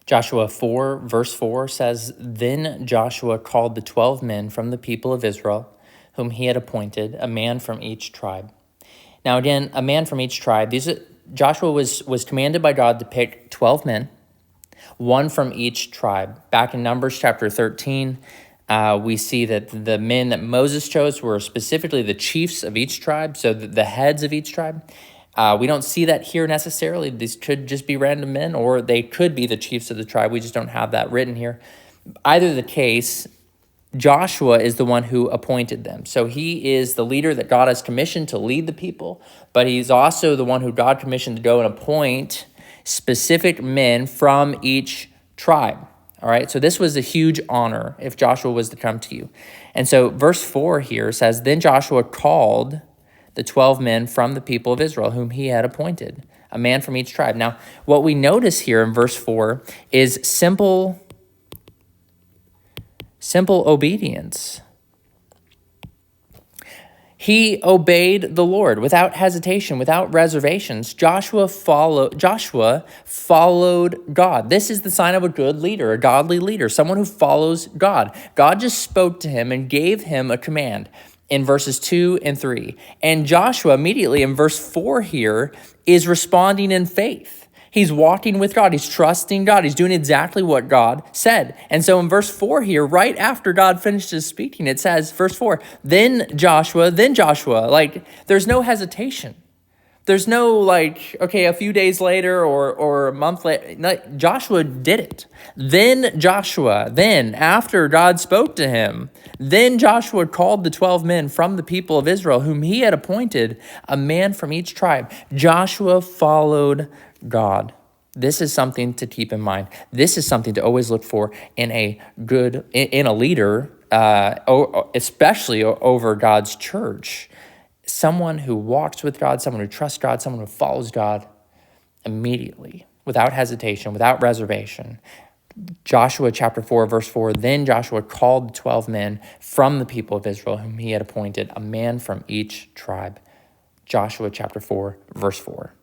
Joshua 4, verse 4 says, Then Joshua called the 12 men from the people of Israel, whom he had appointed, a man from each tribe. Now again, a man from each tribe. Joshua was commanded by God to pick 12 men, one from each tribe. Back in Numbers chapter 13, we see that the men that Moses chose were specifically the chiefs of each tribe, so the heads of each tribe. We don't see that here necessarily. These could just be random men, or they could be the chiefs of the tribe. We just don't have that written here. Either the case, Joshua is the one who appointed them. So he is the leader that God has commissioned to lead the people, but he's also the one who God commissioned to go and appoint specific men from each tribe. All right, so this was a huge honor if Joshua was to come to you. And so verse 4 here says, Then Joshua called the 12 men from the people of Israel, whom he had appointed, a man from each tribe. Now, what we notice here in verse 4 is simple obedience. He obeyed the Lord without hesitation, without reservations. Joshua followed God. This is the sign of a good leader, a godly leader, someone who follows God. God just spoke to him and gave him a command in verses 2 and 3. And Joshua immediately in verse 4 here is responding in faith. He's walking with God. He's trusting God. He's doing exactly what God said. And so in verse 4 here, right after God finishes speaking, it says, verse 4, then Joshua, like there's no hesitation. There's no like, okay, a few days later or a month later. No, Joshua did it. Then after God spoke to him, then Joshua called the 12 men from the people of Israel, whom he had appointed, a man from each tribe. Joshua followed God. This is something to keep in mind. This is something to always look for in a leader, especially over God's church. Someone who walks with God, someone who trusts God, someone who follows God immediately, without hesitation, without reservation. Joshua chapter 4, verse 4, then Joshua called the 12 men from the people of Israel, whom he had appointed, a man from each tribe. Joshua chapter 4, verse 4.